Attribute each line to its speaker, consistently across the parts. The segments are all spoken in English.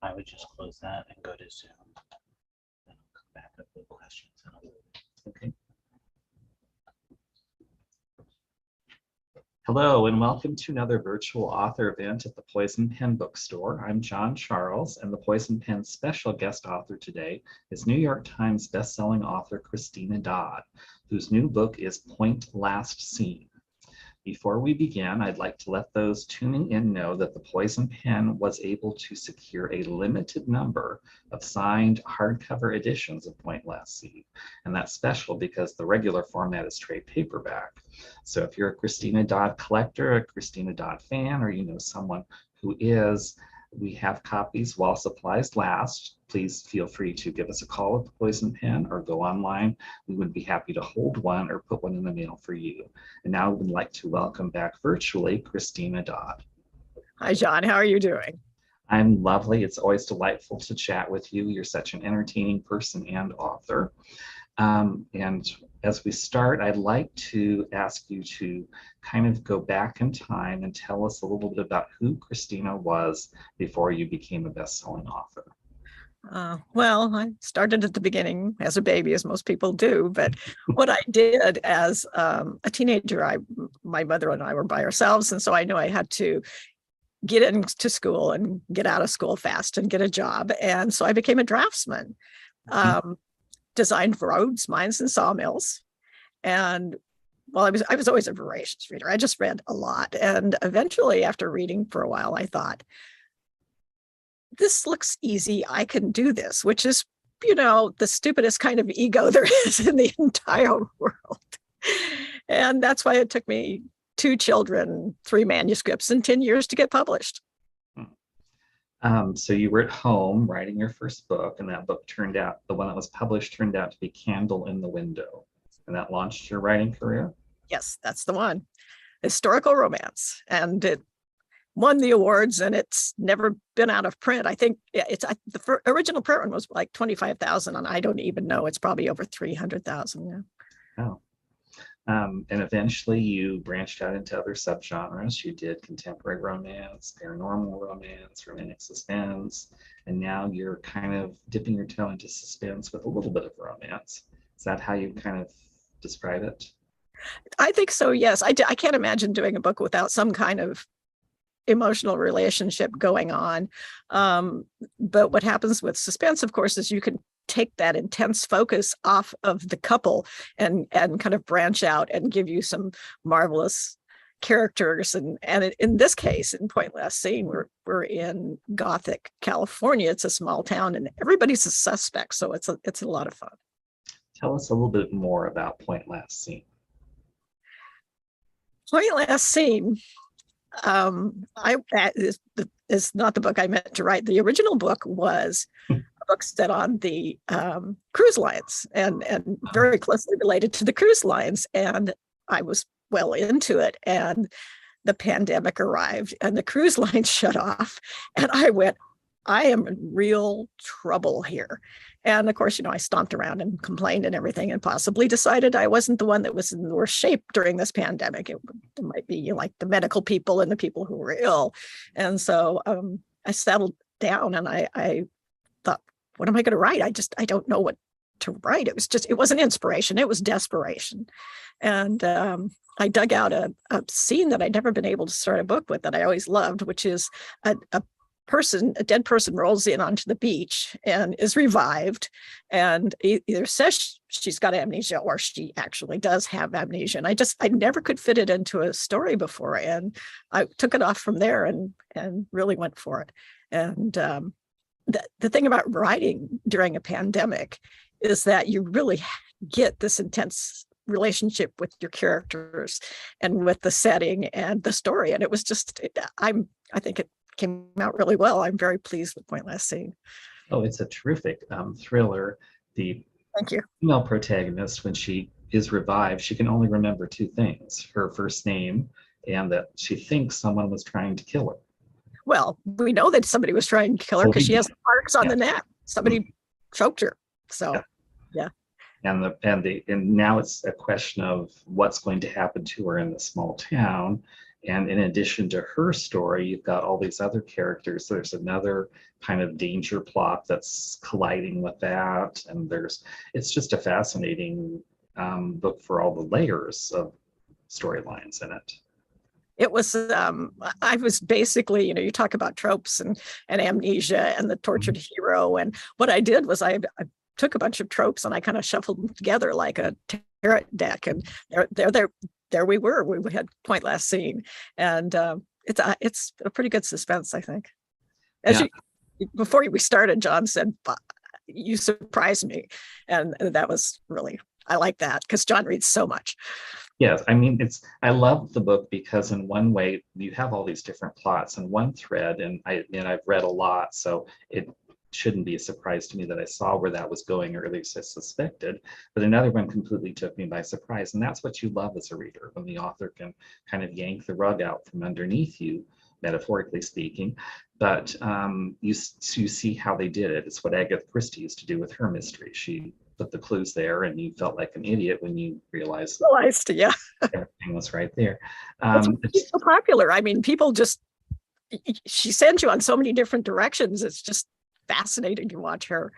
Speaker 1: I would just close that and go to Zoom. Then I'll come back up with questions. Okay. Hello and welcome to another virtual author event at the Poison Pen Bookstore. I'm John Charles, and the Poison Pen special guest author today is New York Times bestselling author Christina Dodd, whose new book is Point Last Scene. Before we begin, I'd like to let those tuning in know that the Poison Pen was able to secure a limited number of signed hardcover editions of Point Last Scene. And that's special because the regular format is trade paperback. So if you're a Christina Dodd collector, a Christina Dodd fan, or you know someone who is, we have copies while supplies last. Please feel free to give us a call at the Poison Pen or go online. We would be happy to hold one or put one in the mail for you. And now I would like to welcome back virtually Christina Dodd.
Speaker 2: Hi, John. How are you doing?
Speaker 1: I'm lovely. It's always delightful to chat with you. You're such an entertaining person and author. And as we start, I'd like to ask you to kind of go back in time and tell us a little bit about who Christina was before you became a best-selling author.
Speaker 2: Well, I started at the beginning as a baby, as most people do. But what I did as a teenager, my mother and I were by ourselves. And so I knew I had to get into school and get out of school fast and get a job. And so I became a draftsman. Designed roads, mines, and sawmills. And well, I was always a voracious reader. I just read a lot. And eventually, after reading for a while, I thought, this looks easy. I can do this, which is, the stupidest kind of ego there is in the entire world. And that's why it took me 2 children, 3 manuscripts, and 10 years to get published.
Speaker 1: So you were at home writing your first book, and that book turned out, the one that was published, turned out to be Candle in the Window. And that launched your writing career?
Speaker 2: Yes, that's the one. Historical romance. And it won the awards, and it's never been out of print. I think the original print one was like 25,000, and I don't even know. It's probably over 300,000 now.
Speaker 1: Oh. And eventually you branched out into other subgenres. You did contemporary romance, paranormal romance, romantic suspense, and now you're kind of dipping your toe into suspense with a little bit of romance. Is that how you kind of describe it?
Speaker 2: I think so, yes. I can't imagine doing a book without some kind of emotional relationship going on. But what happens with suspense, of course, is you can take that intense focus off of the couple and kind of branch out and give you some marvelous characters. And in this case, in Point Last Scene, we're in Gothic, California. It's a small town, and everybody's a suspect, so it's a lot of fun.
Speaker 1: Tell us a little bit more about Point Last Scene.
Speaker 2: Point Last Scene is not the book I meant to write. The original book was a book set on the cruise lines and very closely related to the cruise lines. And I was well into it, and the pandemic arrived and the cruise lines shut off. And I went, I am in real trouble here. And of course, I stomped around and complained and everything, and possibly decided I wasn't the one that was in the worst shape during this pandemic. It might be like the medical people and the people who were ill. And so I settled down, and I thought, what am I going to write? I don't know what to write. It wasn't inspiration. It was desperation. And I dug out a scene that I'd never been able to start a book with that I always loved, which is a dead person rolls in onto the beach and is revived, and either says she's got amnesia or she actually does have amnesia. And I never could fit it into a story before, and I took it off from there and really went for it. And the thing about writing during a pandemic is that you really get this intense relationship with your characters and with the setting and the story. And it was just, I think it came out really well. I'm very pleased with Point Last Scene.
Speaker 1: Oh, it's a terrific thriller. The
Speaker 2: Thank you.
Speaker 1: female protagonist, when she is revived, she can only remember 2 things: her first name and that she thinks someone was trying to kill her.
Speaker 2: Well, we know that somebody was trying to kill her because she has marks on the neck. Somebody choked her. So, yeah. And
Speaker 1: now it's a question of what's going to happen to her in the small town. And in addition to her story, you've got all these other characters. There's another kind of danger plot that's colliding with that. And it's just a fascinating book for all the layers of storylines in it.
Speaker 2: It was, I was basically, you talk about tropes and amnesia and the tortured hero. And what I did was I took a bunch of tropes and I kind of shuffled them together like a tarot deck. And there we were. We had point last scene. And it's a pretty good suspense, I think. Before we started, John said, you surprised me. And that was really, I like that because John reads so much.
Speaker 1: Yes, I mean, I love the book because in one way you have all these different plots in one thread, and I've read a lot, so it shouldn't be a surprise to me that I saw where that was going, or at least I suspected. But another one completely took me by surprise, and that's what you love as a reader, when the author can kind of yank the rug out from underneath you, metaphorically speaking. But you see how they did it. It's what Agatha Christie used to do with her mystery. She put the clues there, and you felt like an idiot when you realized
Speaker 2: yeah,
Speaker 1: everything was right there.
Speaker 2: It's so popular. I mean, people just, she sends you on so many different directions. It's just fascinating to watch her.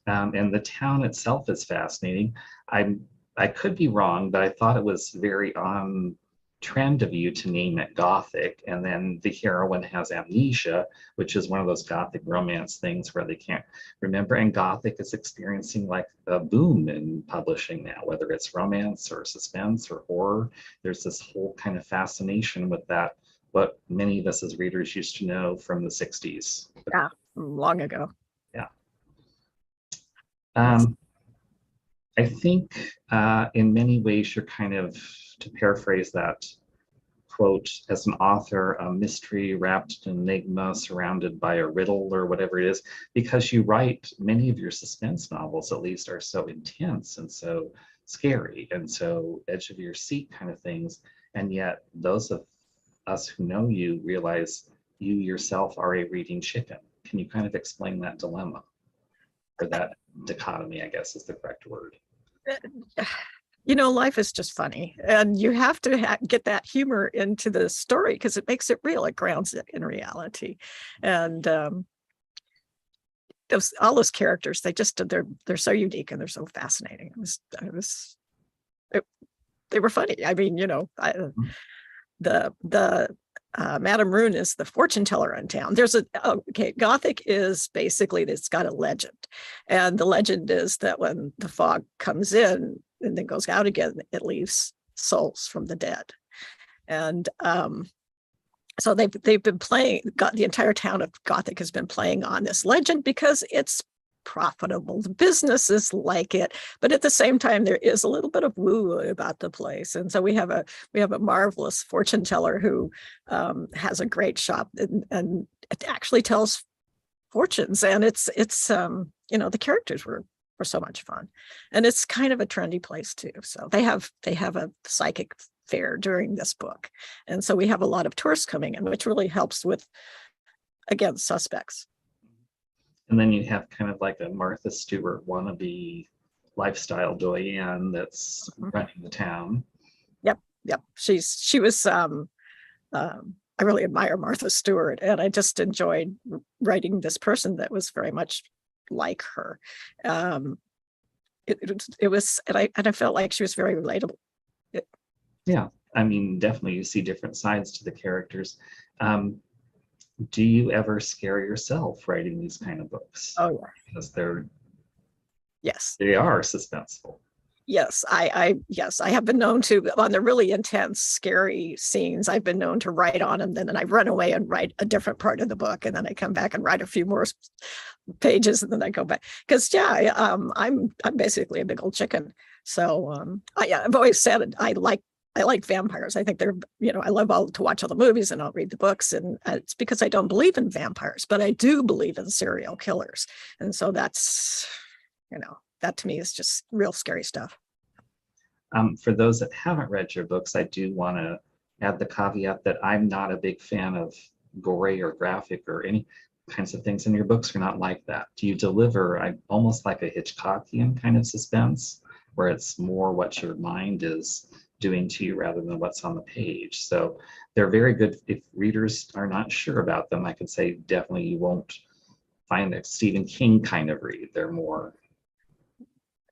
Speaker 1: And the town itself is fascinating. I could be wrong, but I thought it was very on trend of you to name it Gothic, and then the heroine has amnesia, which is one of those Gothic romance things where they can't remember. And Gothic is experiencing like a boom in publishing now, whether it's romance or suspense or horror. There's this whole kind of fascination with that, what many of us as readers used to know from the 60s.
Speaker 2: Yeah, long ago.
Speaker 1: Yeah. I think in many ways you're kind of, to paraphrase that quote, as an author, a mystery wrapped in enigma surrounded by a riddle or whatever it is, because you write, many of your suspense novels at least are so intense and so scary and so edge of your seat kind of things. And yet those of us who know you realize you yourself are a reading chicken. Can you kind of explain that dilemma, or that dichotomy, I guess is the correct word?
Speaker 2: Life is just funny, and you have to get that humor into the story because it makes it real. It grounds it in reality. And all those characters, they're so unique and they're so fascinating. They were funny. I mean, Madame Rune is the fortune teller in town. Gothic is basically, it's got a legend. And the legend is that when the fog comes in and then goes out again, it leaves souls from the dead. And so they've been playing, the entire town of Gothic has been playing on this legend because it's profitable. The businesses like it, but at the same time, there is a little bit of woo about the place. And so we have a marvelous fortune teller who has a great shop and it actually tells fortunes. And it's the characters were so much fun, and it's kind of a trendy place too. So they have a psychic fair during this book, and so we have a lot of tourists coming in, which really helps with, again, suspects.
Speaker 1: And then you have kind of like a Martha Stewart wannabe lifestyle doyenne that's running the town. Yep.
Speaker 2: She was. I really admire Martha Stewart, and I just enjoyed writing this person that was very much like her. It was, and I felt like she was very relatable.
Speaker 1: Yeah, I mean, definitely you see different sides to the characters. Do you ever scare yourself writing these kind of books?
Speaker 2: Oh yeah,
Speaker 1: because
Speaker 2: yes,
Speaker 1: they are suspenseful.
Speaker 2: Yes, I have been known to, on the really intense, scary scenes, I've been known to write on them, then I run away and write a different part of the book, and then I come back and write a few more pages, and then I go back. Because I'm basically a big old chicken. So I've always said I like vampires. I think they're, I love to watch all the movies and I'll read the books, and it's because I don't believe in vampires, but I do believe in serial killers, and so that's, that to me is just real scary stuff.
Speaker 1: For those that haven't read your books, I do want to add the caveat that I'm not a big fan of gory or graphic or any kinds of things, and your books are not like that. Do you deliver almost like a Hitchcockian kind of suspense, where it's more what your mind is doing to you rather than what's on the page. So they're very good. If readers are not sure about them, I could say definitely you won't find a Stephen King kind of read. They're more.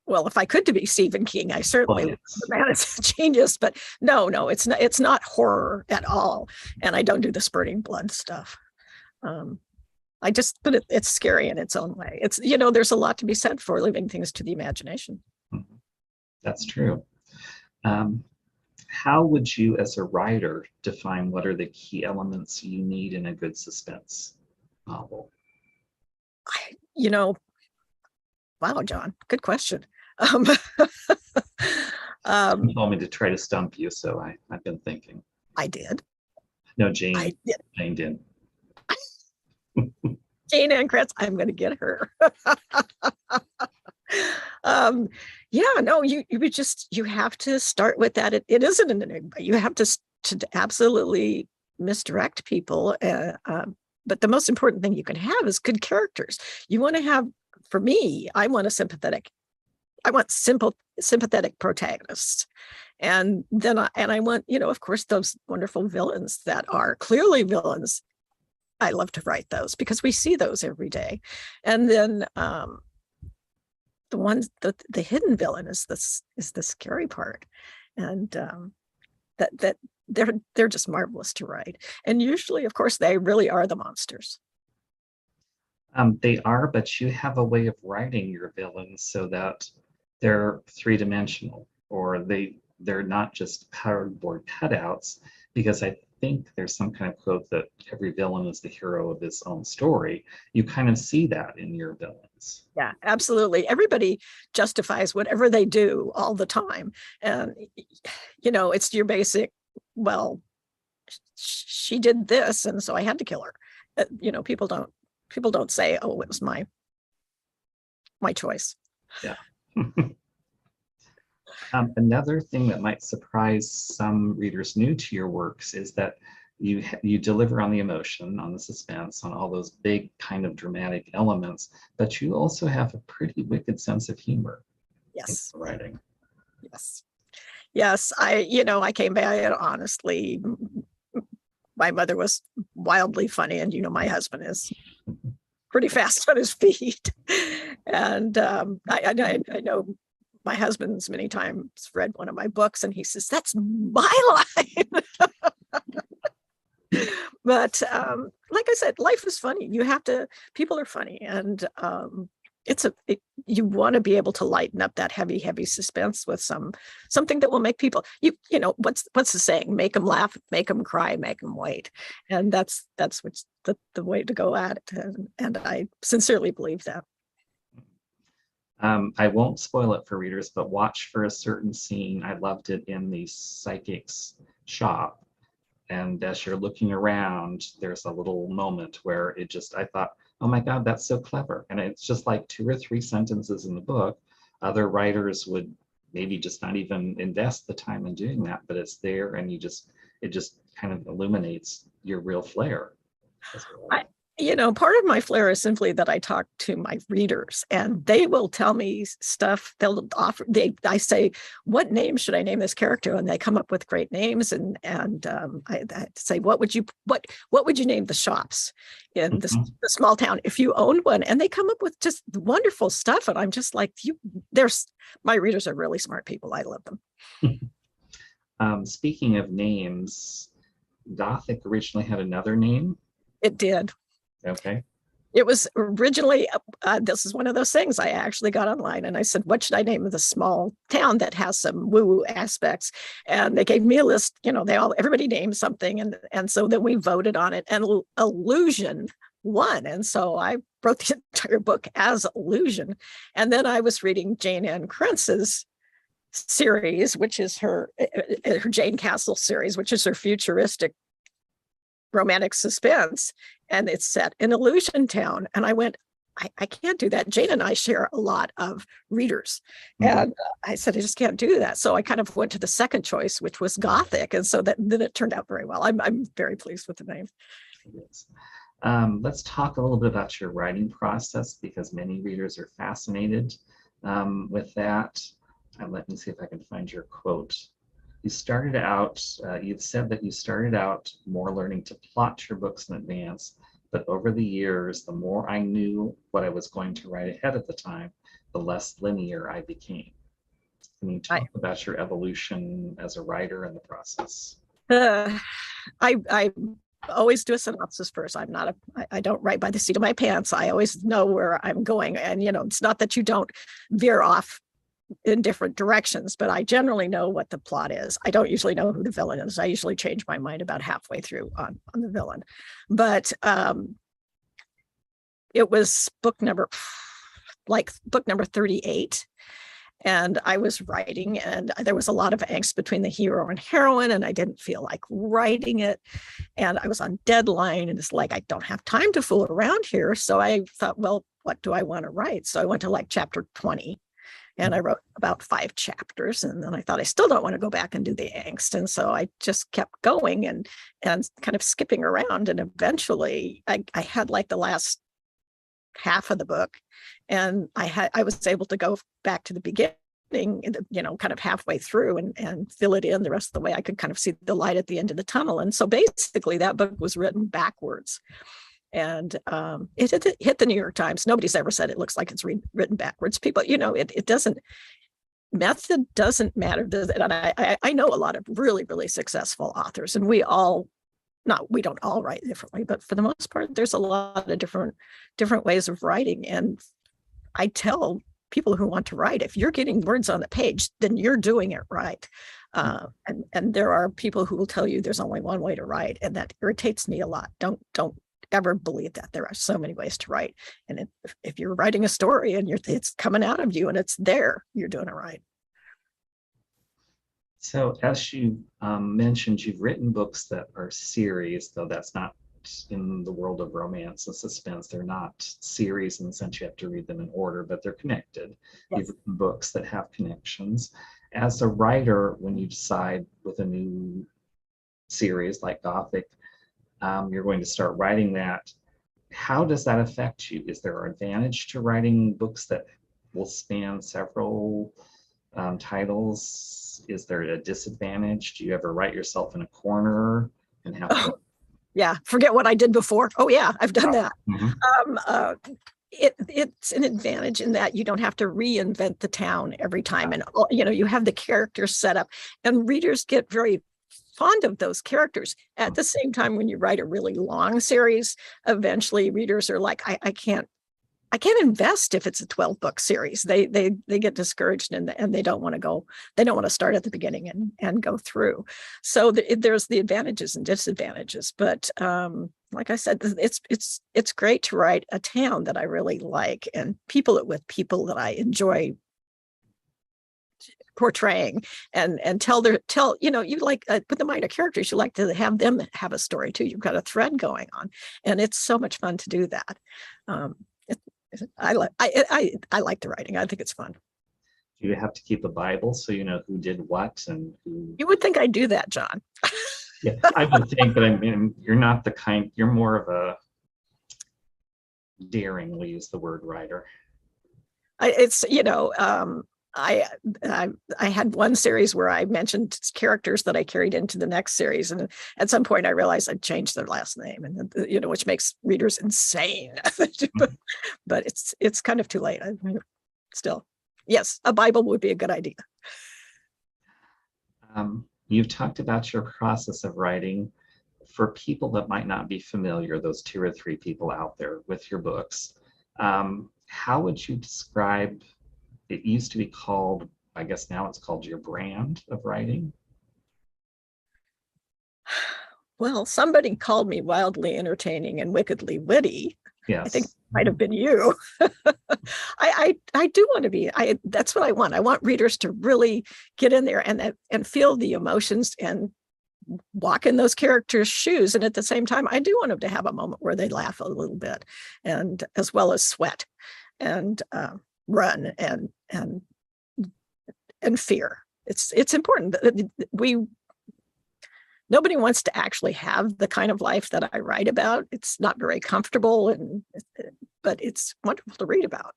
Speaker 2: Well, if I could to be Stephen King, I certainly would.
Speaker 1: Yes.
Speaker 2: The man is a genius, but no, it's not horror at all. And I don't do the spurting blood stuff. But it's scary in its own way. It's, there's a lot to be said for leaving things to the imagination.
Speaker 1: That's true. How would you, as a writer, define what are the key elements you need in a good suspense novel?
Speaker 2: Wow, John, good question.
Speaker 1: You told me to try to stump you, so I've been thinking.
Speaker 2: I did.
Speaker 1: No, Jane.
Speaker 2: I did.
Speaker 1: Jane did.
Speaker 2: Jane Ann Kretz, I'm going to get her. You have to start with that. It isn't an enigma. You have to absolutely misdirect people. But the most important thing you can have is good characters. You want to have, for me, I want sympathetic protagonists. And then I want, of course, those wonderful villains that are clearly villains. I love to write those because we see those every day. And then the hidden villain is the scary part. And that they're just marvelous to write. And usually, of course, they really are the monsters.
Speaker 1: They are, but you have a way of writing your villains so that they're three-dimensional, or they're not just cardboard cutouts, because I think there's some kind of quote that every villain is the hero of his own story. You kind of see that in your villains.
Speaker 2: Yeah, absolutely. Everybody justifies whatever they do all the time. And, it's your basic, well, she did this, and so I had to kill her. People don't say, oh, it was my choice.
Speaker 1: Yeah. Another thing that might surprise some readers new to your works is that you deliver on the emotion, on the suspense, on all those big kind of dramatic elements, but you also have a pretty wicked sense of humor.
Speaker 2: Yes.
Speaker 1: In writing.
Speaker 2: Yes. I came by it honestly. My mother was wildly funny, and my husband is pretty fast on his feet. And I know my husband's many times read one of my books, and he says, "That's my line." But like I said, life is funny. People are funny, and you want to be able to lighten up that heavy suspense with something that will make people, what's the saying? Make them laugh, make them cry, make them wait. And that's what's the way to go at it. And I sincerely believe that.
Speaker 1: I won't spoil it for readers, but watch for a certain scene. I loved it in the psychic's shop. And as you're looking around, there's a little moment where I thought, oh my God, that's so clever. And it's just like 2 or 3 sentences in the book. Other writers would maybe just not even invest the time in doing that, but it's there, and it just kind of illuminates your real flair.
Speaker 2: Part of my flair is simply that I talk to my readers, and they will tell me stuff. I say, what name should I name this character? And they come up with great names. And I say, what would you name the shops in the small town if you owned one? And they come up with just wonderful stuff. And I'm just like, my readers are really smart people. I love
Speaker 1: them. Speaking of names, Gothic originally had another name.
Speaker 2: It did.
Speaker 1: Okay.
Speaker 2: It was originally, this is one of those things I actually got online, and I said, what should I name the small town that has some woo-woo aspects? And they gave me a list, everybody named something. And so then we voted on it, and Illusion won. And so I wrote the entire book as Illusion. And then I was reading Jane Ann Kretz's series, which is her Jane Castle series, which is her futuristic romantic suspense, and it's set in Illusion Town. And I went, I can't do that. Jane and I share a lot of readers. And I said, I just can't do that. So I kind of went to the second choice, which was Gothic. And so then it turned out very well. I'm very pleased with the name.
Speaker 1: Yes. Let's talk a little bit about your writing process, because many readers are fascinated with that. Let me see if I can find your quote. You started out, you've said that you started out more learning to plot your books in advance, but over the years, the more I knew what I was going to write ahead of the time, the less linear I became. Can you
Speaker 2: I
Speaker 1: talk about your evolution as a writer in the process?
Speaker 2: uh, I always do a synopsis first. I don't write by the seat of my pants. I always know where I'm going, and it's not that you don't veer off in different directions, but I generally know what the plot is. I don't usually know who the villain is. I usually change my mind about halfway through on the villain. But it was book number 38. And I was writing, and there was a lot of angst between the hero and heroine, and I didn't feel like writing it. And I was on deadline, and it's like, I don't have time to fool around here. So I thought, well, what do I want to write? So I went to like chapter 20. And I wrote about 5 chapters, and then I thought I still don't want to go back and do the angst, and so I just kept going and kind of skipping around, and eventually I had like the last half of the book, and I was able to go back to the beginning, kind of halfway through, and fill it in the rest of the way. I could kind of see the light at the end of the tunnel, and so basically that book was written backwards. And it hit the New York Times. Nobody's ever said it looks like it's written backwards. People, it doesn't, method doesn't matter. And I know a lot of really, really successful authors, and we don't all write differently, but for the most part, there's a lot of different ways of writing. And I tell people who want to write, if you're getting words on the page, then you're doing it right. And there are people who will tell you there's only one way to write, and that irritates me a lot. Don't ever believe that. There are so many ways to write, and if you're writing a story and it's coming out of you and it's there, you're doing it right.
Speaker 1: So as you mentioned, you've written books that are series, though that's not in the world of romance and suspense. They're not series in the sense you have to read them in order, but they're connected.
Speaker 2: Yes.
Speaker 1: You've written books that have connections. As a writer, when you decide with a new series like Gothic, you're going to start writing that. How does that affect you? Is there an advantage to writing books that will span several titles? Is there a disadvantage? Do you ever write yourself in a corner and have to?
Speaker 2: Yeah, forget what I did before. Oh yeah, I've done that.
Speaker 1: Mm-hmm.
Speaker 2: It's an advantage in that you don't have to reinvent the town every time, and you have the characters set up, and readers get very fond of those characters. At the same time, when you write a really long series, eventually readers are like, I can't invest if it's a 12-book series. They get discouraged, and they don't want to go. They don't want to start at the beginning and go through. So there's the advantages and disadvantages. But like I said, it's great to write a town that I really like, and people that I enjoy portraying, and you like with the minor characters, you like to have them have a story too. You've got a thread going on, and it's so much fun to do that. I like the writing. I think it's fun.
Speaker 1: Do you have to keep a Bible so you know who did what and who?
Speaker 2: You would think I'd do that, John.
Speaker 1: Yeah, I would think, but I mean, you're not the kind. You're more of a daring, we'll use the word, writer.
Speaker 2: I had one series where I mentioned characters that I carried into the next series, and at some point I realized I'd changed their last name, and which makes readers insane. But it's kind of too late. Still, yes, a Bible would be a good idea.
Speaker 1: You've talked about your process of writing. For people that might not be familiar, those 2 or 3 people out there with your books, how would you describe? It used to be called, I guess now it's called, your brand of writing.
Speaker 2: Well, somebody called me wildly entertaining and wickedly witty.
Speaker 1: Yes.
Speaker 2: I think it might have been you. I do want to be. That's what I want. I want readers to really get in there and feel the emotions and walk in those characters' shoes. And at the same time, I do want them to have a moment where they laugh a little bit, and as well as sweat and run and fear. It's important. Nobody wants to actually have the kind of life that I write about. It's not very comfortable, but it's wonderful to read about.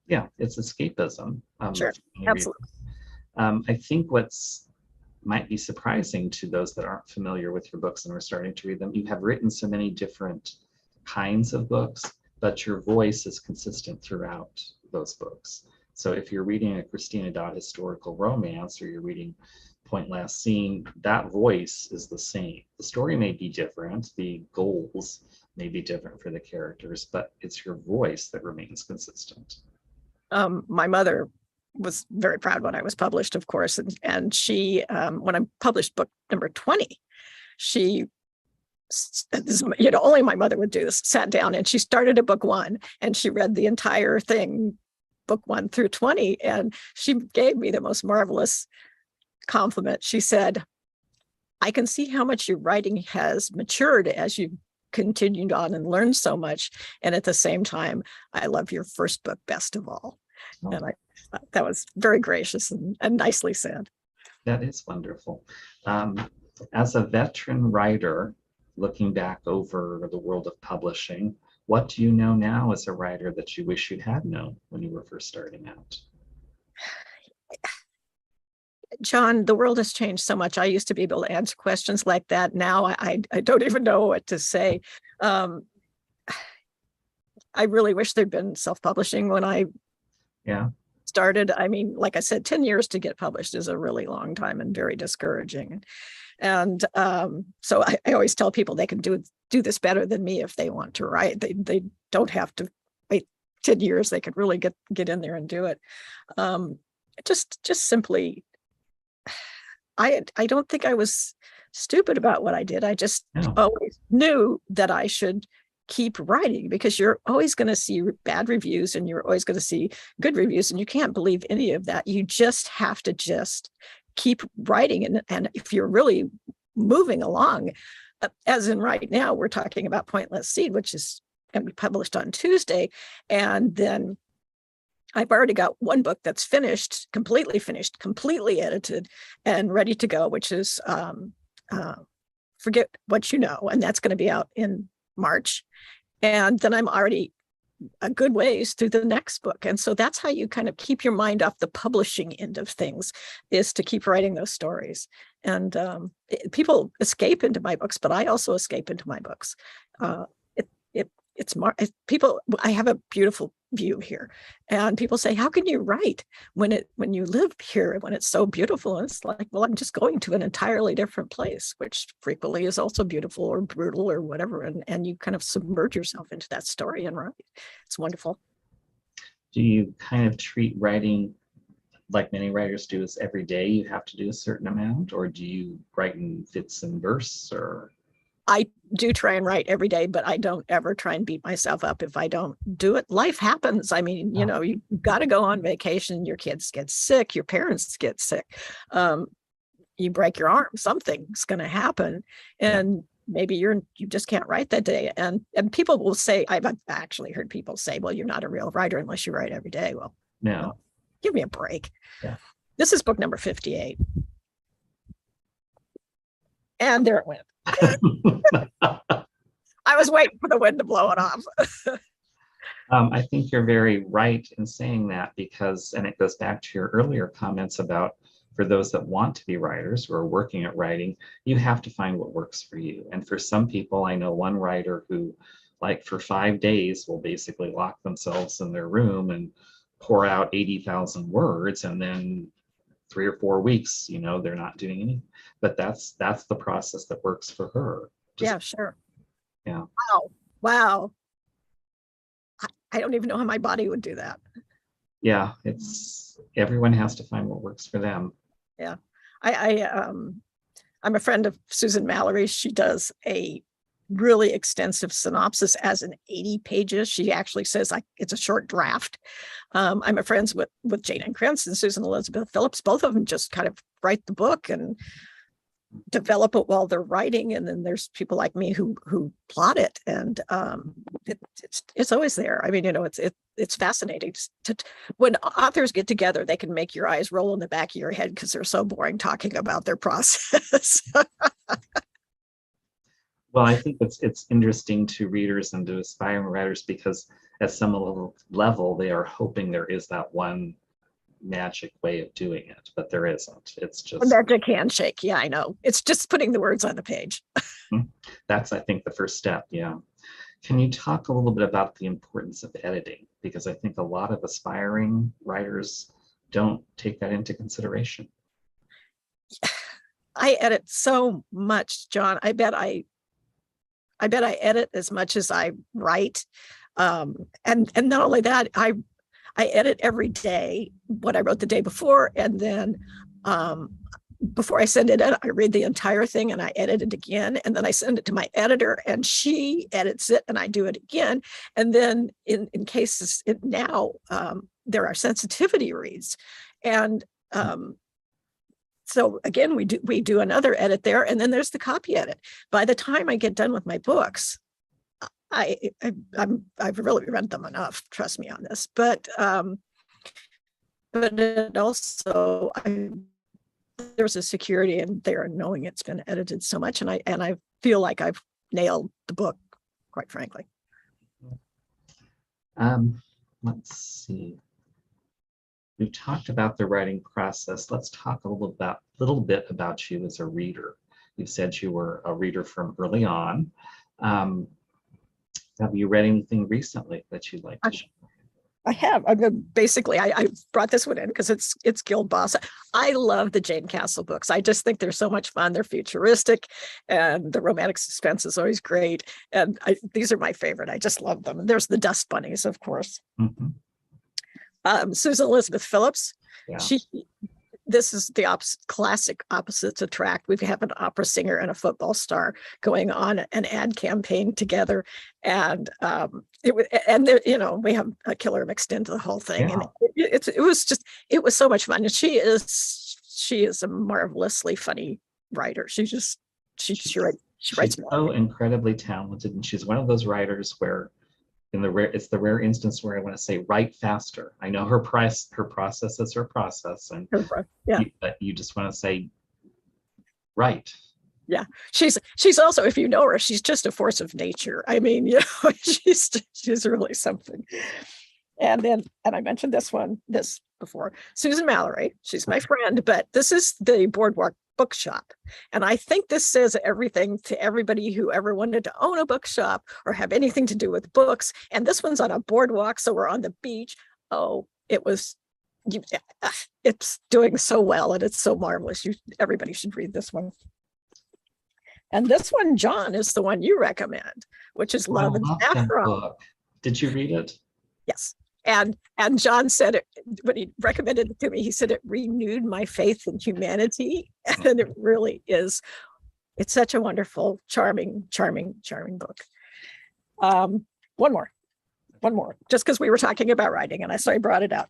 Speaker 1: Yeah, it's escapism.
Speaker 2: Sure, absolutely.
Speaker 1: I think what's might be surprising to those that aren't familiar with your books and are starting to read them. You have written so many different kinds of books, but your voice is consistent throughout those books. So if you're reading a Christina Dodd historical romance, or you're reading Point Last Seen, that voice is the same. The story may be different, the goals may be different for the characters, but it's your voice that remains consistent.
Speaker 2: My mother was very proud when I was published, of course, and she, when I published book number 20, she, only my mother would do this, sat down and she started at book 1 and she read the entire thing, book 1 through 20, and she gave me the most marvelous compliment. She said, I can see how much your writing has matured as you continued on and learned so much. And at the same time, I love your first book best of all. Oh. And I thought that was very gracious and nicely said.
Speaker 1: That is wonderful. As a veteran writer, looking back over the world of publishing, what do you know now as a writer that you wish you had known when you were first starting out?
Speaker 2: John, the world has changed so much. I used to be able to answer questions like that. Now I don't even know what to say. I really wish there'd been self-publishing when I started. I mean, like I said, 10 years to get published is a really long time and very discouraging. And so I always tell people they can do this better than me if they want to write. They don't have to wait 10 years. They could really get in there and do it. Just simply, I don't think I was stupid about what I did. I just always knew that I should keep writing, because you're always going to see bad reviews and you're always going to see good reviews, and you can't believe any of that. You just have to just keep writing. And if you're really moving along, as in right now, we're talking about Point Last Seen, which is going to be published on Tuesday. And then I've already got one book that's finished, completely edited and ready to go, which is Forget What You Know. And that's going to be out in March. And then I'm already a good ways through the next book. And so that's how you kind of keep your mind off the publishing end of things, is to keep writing those stories. And people escape into my books, but I also escape into my books. People, I have a beautiful view here, and people say, how can you write when you live here, when it's so beautiful? And it's like, well, I'm just going to an entirely different place, which frequently is also beautiful or brutal or whatever. And you kind of submerge yourself into that story and write. It's wonderful.
Speaker 1: Do you kind of treat writing like many writers do, as every day you have to do a certain amount, or do you write in fits and bursts? Or
Speaker 2: I do try and write every day, but I don't ever try and beat myself up if I don't do it. Life happens. I mean, you've got to go on vacation. Your kids get sick. Your parents get sick. You break your arm. Something's going to happen. And maybe you just can't write that day. And people will say, I've actually heard people say, well, you're not a real writer unless you write every day. Well, no, give me a break. Yeah. This is book number 58. And there it went. I was waiting for the wind to blow it off.
Speaker 1: I think you're very right in saying that, because, and it goes back to your earlier comments about, for those that want to be writers or are working at writing, you have to find what works for you. And for some people, I know one writer who, like, for 5 days will basically lock themselves in their room and pour out 80,000 words, and then 3 or 4 weeks, they're not doing anything. But that's the process that works for her.
Speaker 2: Yeah, sure.
Speaker 1: Yeah.
Speaker 2: Wow. I don't even know how my body would do that.
Speaker 1: Yeah, everyone has to find what works for them.
Speaker 2: Yeah. I'm a friend of Susan Mallory. She does a really extensive synopsis as in 80 pages. She actually says it's a short draft. I'm friends with Jane Ann Krentz and Susan Elizabeth Phillips. Both of them just kind of write the book and develop it while they're writing. And then there's people like me who plot it. And it's always there. I mean, it's fascinating. When authors get together, they can make your eyes roll in the back of your head because they're so boring talking about their process.
Speaker 1: Well, I think it's interesting to readers and to aspiring writers, because at some level they are hoping there is that one magic way of doing it, but there isn't. It's
Speaker 2: A
Speaker 1: just
Speaker 2: magic handshake. Yeah, I know. It's just putting the words on the page.
Speaker 1: that's, I think, the first step. Yeah. Can you talk a little bit about the importance of editing? Because I think a lot of aspiring writers don't take that into consideration.
Speaker 2: I edit so much, John. I bet I edit as much as I write. And not only that, I edit every day what I wrote the day before, and then before I send it in, I read the entire thing and I edit it again, and then I send it to my editor and she edits it and I do it again. And then in cases now there are sensitivity reads, and so again we do another edit there, and then there's the copy edit. By the time I get done with my books, I've really read them enough, trust me on this, but it also there's a security in there knowing it's been edited so much, and I feel like I've nailed the book, quite frankly.
Speaker 1: Let's see. We've talked about the writing process. Let's talk a little bit about you as a reader. You said you were a reader from early on. Have you read anything recently that you'd like to share?
Speaker 2: I have. I mean, basically, I brought this one in because it's Guild Boss. I love the Jane Castle books. I just think they're so much fun. They're futuristic, and the romantic suspense is always great. And these are my favorite. I just love them. And there's the Dust Bunnies, of course. Susan Elizabeth Phillips.
Speaker 1: Yeah.
Speaker 2: This is the classic opposites attract. We have an opera singer and a football star going on an ad campaign together, and we have a killer mixed into the whole thing.
Speaker 1: Yeah.
Speaker 2: And it was so much fun. And she is a marvelously funny writer. She writes
Speaker 1: so incredibly talented, and she's one of those writers where it's the rare instance where I want to say write faster. I know her process is her process, and but you just want to say write.
Speaker 2: Yeah, she's also, if you know her, she's just a force of nature. I mean, she's really something. And I mentioned this before, Susan Mallory. She's my friend, but this is the Boardwalk Bookshop. And I think this says everything to everybody who ever wanted to own a bookshop or have anything to do with books. And this one's on a boardwalk, so we're on the beach. Oh, it's doing so well, and it's so marvelous. Everybody should read this one. And this one, John, is the one you recommend, which is Love and Saffron.
Speaker 1: Did you read it?
Speaker 2: Yes. And John said it when he recommended it to me. He said it renewed my faith in humanity, and it really is. It's such a wonderful, charming book. One more, just because we were talking about writing, and I brought it out.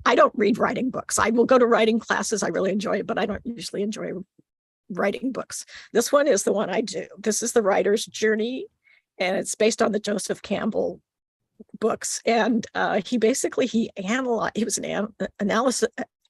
Speaker 2: I don't read writing books. I will go to writing classes. I really enjoy it, but I don't usually enjoy writing books. This one is the one I do. This is The Writer's Journey, and it's based on the Joseph Campbell books. And he was an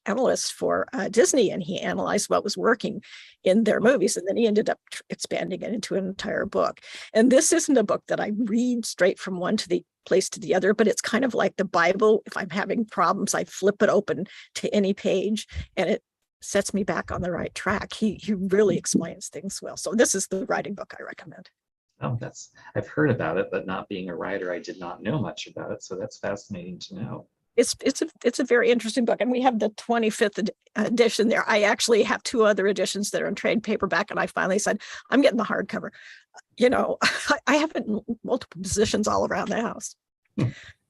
Speaker 2: analyst for Disney, and he analyzed what was working in their movies, and then he ended up expanding it into an entire book. And this isn't a book that I read straight from one to the place to the other, but it's kind of like the Bible. If I'm having problems, I flip it open to any page, and it sets me back on the right track. He really explains things well. So this is the writing book I recommend.
Speaker 1: Oh, I've heard about it, but not being a writer, I did not know much about it. So that's fascinating to know.
Speaker 2: It's a very interesting book, and we have the 25th edition there. I actually have two other editions that are in trade paperback, and I finally said, I'm getting the hardcover. I have it in multiple positions all around the house.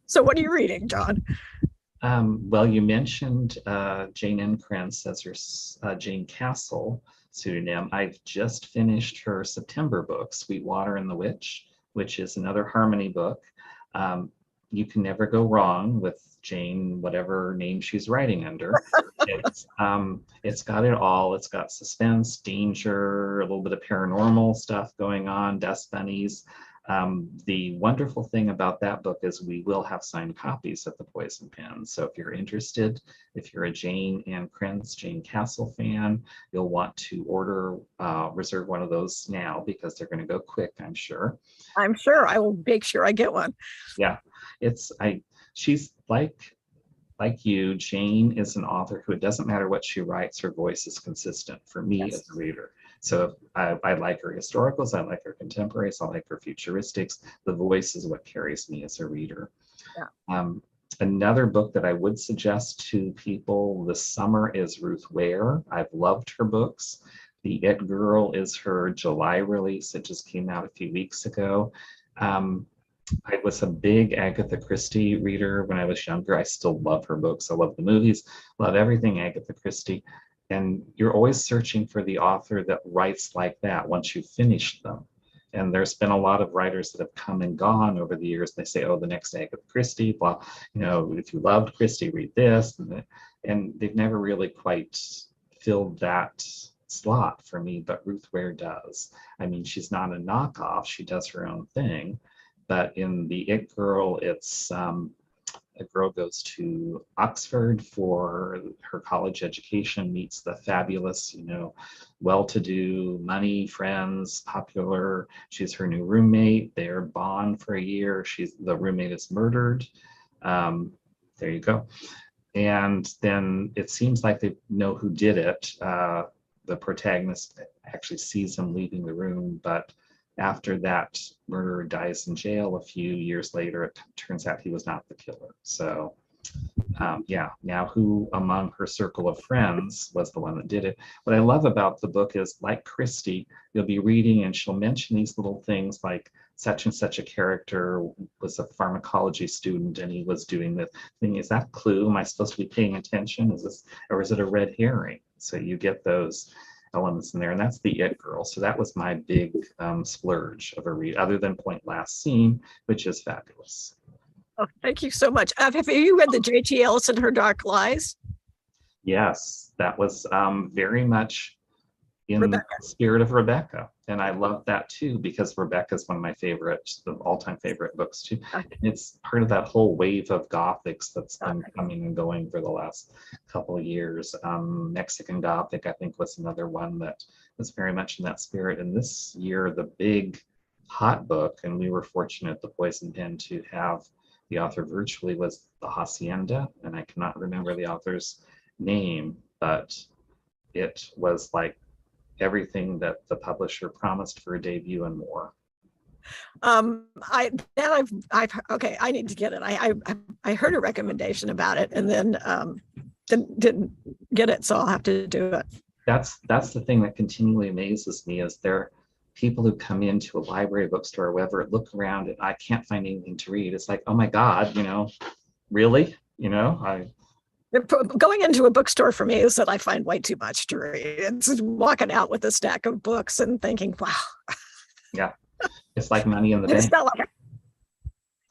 Speaker 2: So what are you reading, John?
Speaker 1: Well, you mentioned Jane N. Krentz as her Jane Castle pseudonym. I've just finished her September book, Sweetwater and the Witch, which is another Harmony book. You can never go wrong with Jane, whatever name she's writing under. It's got it all. It's got suspense, danger, a little bit of paranormal stuff going on, dust bunnies. The wonderful thing about that book is we will have signed copies at the Poison Pen. So if you're interested, if you're a Jane Ann Krentz, Jane Castle fan, you'll want to reserve one of those now, because they're going to go quick, I'm sure.
Speaker 2: I'm sure I will make sure I get one.
Speaker 1: Yeah, she's like like you, Jane is an author who, it doesn't matter what she writes, her voice is consistent for me
Speaker 2: Yes.
Speaker 1: as a reader. So I like her historicals, I like her contemporaries, I like her futuristics. The voice is what carries me as a reader.
Speaker 2: Yeah.
Speaker 1: Another book that I would suggest to people this summer is Ruth Ware. I've loved her books. The It Girl is her July release. It just came out a few weeks ago. I was a big Agatha Christie reader when I was younger. I still love her books. I love the movies, love everything Agatha Christie. And you're always searching for the author that writes like that once you've finished them. And there's been a lot of writers that have come and gone over the years. They say, oh, the next Agatha Christie, blah, if you loved Christie, read this. And they've never really quite filled that slot for me, but Ruth Ware does. I mean, she's not a knockoff. She does her own thing. But in the It Girl, it's a girl goes to Oxford for her college education, meets the fabulous, well-to-do, money, friends, popular. She's her new roommate. They're bond for a year. The roommate is murdered. There you go. And then it seems like they know who did it. The protagonist actually sees him leaving the room, but after that murderer dies in jail a few years later, it turns out he was not the killer. So now who among her circle of friends was the one that did it? What I love about the book is, like Christie, you'll be reading and she'll mention these little things like such and such a character was a pharmacology student and he was doing this thing. Is that a clue? Am I supposed to be paying attention? Or is it a red herring? So you get those elements in there, and that's the It Girl. So that was my big splurge of a read, other than Point Last Scene, which is fabulous.
Speaker 2: Oh, thank you so much. Have you read the J.T. Ellison, Her Dark Lies?
Speaker 1: Yes, that was very much in
Speaker 2: Rebecca.
Speaker 1: the spirit of Rebecca. And I love that too, because Rebecca is one of my all-time favorite books too.
Speaker 2: Okay.
Speaker 1: It's part of that whole wave of Gothics that's been coming and going for the last couple of years. Mexican Gothic, I think, was another one that was very much in that spirit. And this year, the big hot book, and we were fortunate at the Poison Pen to have the author virtually, was The Hacienda. And I cannot remember the author's name, but it was like everything that the publisher promised for a debut and more.
Speaker 2: I need to get it. I heard a recommendation about it and then didn't get it, so I'll have to do it.
Speaker 1: That's the thing that continually amazes me, is there people who come into a library, bookstore, or whatever, look around and I can't find anything to read. It's like, oh my God, really?
Speaker 2: Going into a bookstore for me is that I find way too much to read. It's walking out with a stack of books and thinking, wow.
Speaker 1: Yeah, it's like money in the
Speaker 2: It's
Speaker 1: bank.
Speaker 2: not like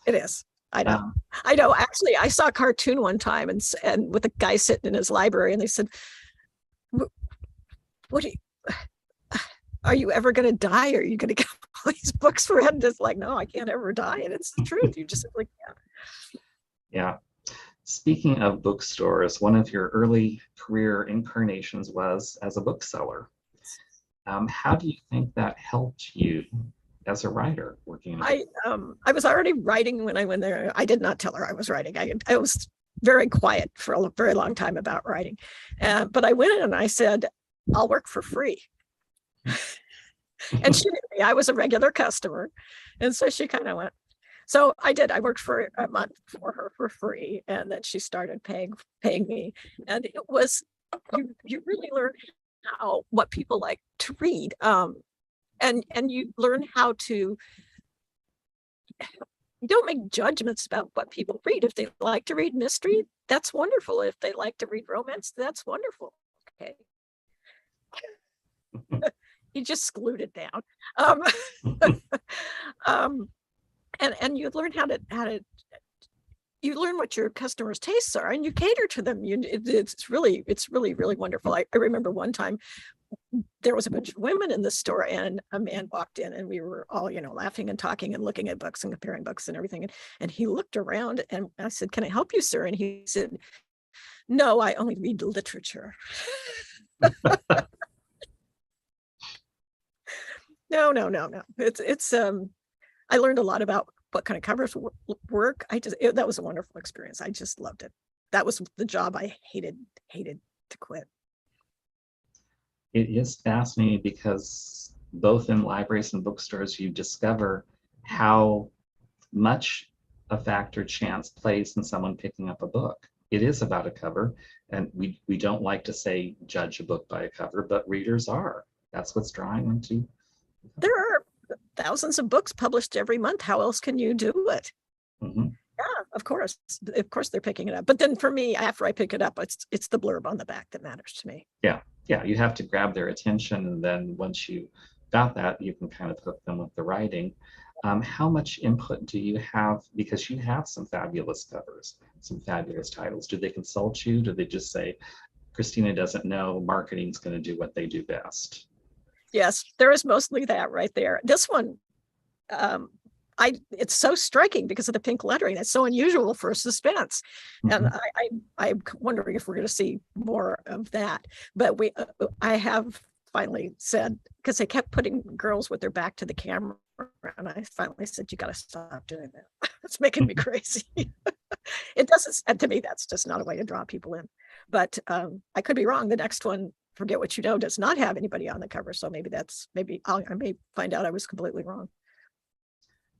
Speaker 2: it is. I know. I know. Actually, I saw a cartoon one time and with a guy sitting in his library, and they said, are you ever going to die? Or are you going to get all these books read? And it's like, no, I can't ever die. And it's the truth. You just simply can't.
Speaker 1: Yeah. Speaking of bookstores, one of your early career incarnations was as a bookseller. How do you think that helped you as a writer working in
Speaker 2: I was already writing when I went there. I did not tell her I was writing. I was very quiet for a very long time about writing. But I went in and I said, I'll work for free. And she knew me. I was a regular customer. And so she kind of went. So I did. I worked for a month for her for free, and then she started paying me. And it was you really learn what people like to read, and you learn how to. You don't make judgments about what people read. If they like to read mystery, that's wonderful. If they like to read romance, that's wonderful. Okay. He just glued it down. And you learn how to you learn what your customers' tastes are, and you cater to them. It's really wonderful. I remember one time there was a bunch of women in the store, and a man walked in, and we were all laughing and talking and looking at books and comparing books and everything. And he looked around, and I said, "Can I help you, sir?" And he said, "No, I only read literature." No. It's I learned a lot about what kind of covers work. That was a wonderful experience. I just loved it. that was the job I hated to quit.
Speaker 1: It is fascinating because both in libraries and bookstores, you discover how much a factor chance plays in someone picking up a book. It is about a cover, and we don't like to say judge a book by a cover, but readers are. That's what's drawing them to.
Speaker 2: There are thousands of books published every month. How else can you do it?
Speaker 1: Mm-hmm.
Speaker 2: Yeah, of course they're picking it up. But then for me, after I pick it up, it's the blurb on the back that matters to me.
Speaker 1: Yeah, you have to grab their attention, and then once you got that, you can kind of hook them with the writing. How much input do you have? Because you have some fabulous covers, some fabulous titles. Do they consult you? Do they just say, Christina doesn't know, marketing's going to do what they do best?
Speaker 2: Yes, there is mostly that right there. This one, it's so striking because of the pink lettering. It's so unusual for suspense.
Speaker 1: Mm-hmm.
Speaker 2: And I'm wondering if we're going to see more of that. But I have finally said, because they kept putting girls with their back to the camera, and I finally said, you got to stop doing that. It's making me crazy. It doesn't, and to me, that's just not a way to draw people in. But I could be wrong. The next one, Forget What You Know, does not have anybody on the cover. So maybe I may find out I was completely wrong.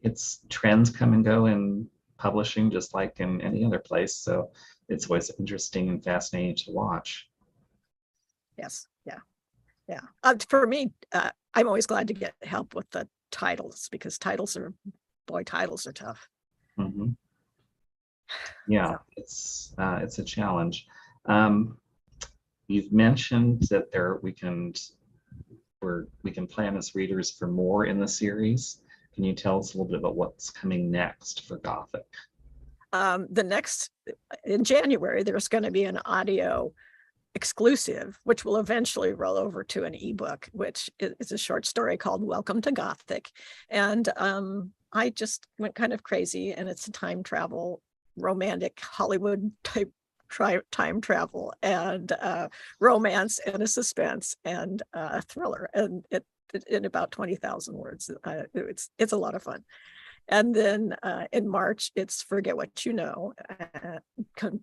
Speaker 1: It's trends come and go in publishing, just like in any other place. So it's always interesting and fascinating to watch.
Speaker 2: Yes. Yeah. For me, I'm always glad to get help with the titles, because titles are tough.
Speaker 1: Mm-hmm. Yeah, so. It's a challenge. You've mentioned that we can plan as readers for more in the series. Can you tell us a little bit about what's coming next for Gothic?
Speaker 2: In January, there's going to be an audio exclusive, which will eventually roll over to an ebook, which is a short story called Welcome to Gothic. And I just went kind of crazy, and it's a time travel, romantic Hollywood type time travel, and romance, and a suspense, and a thriller, and it in about 20,000 words. It's a lot of fun. And then in March, it's Forget What You Know,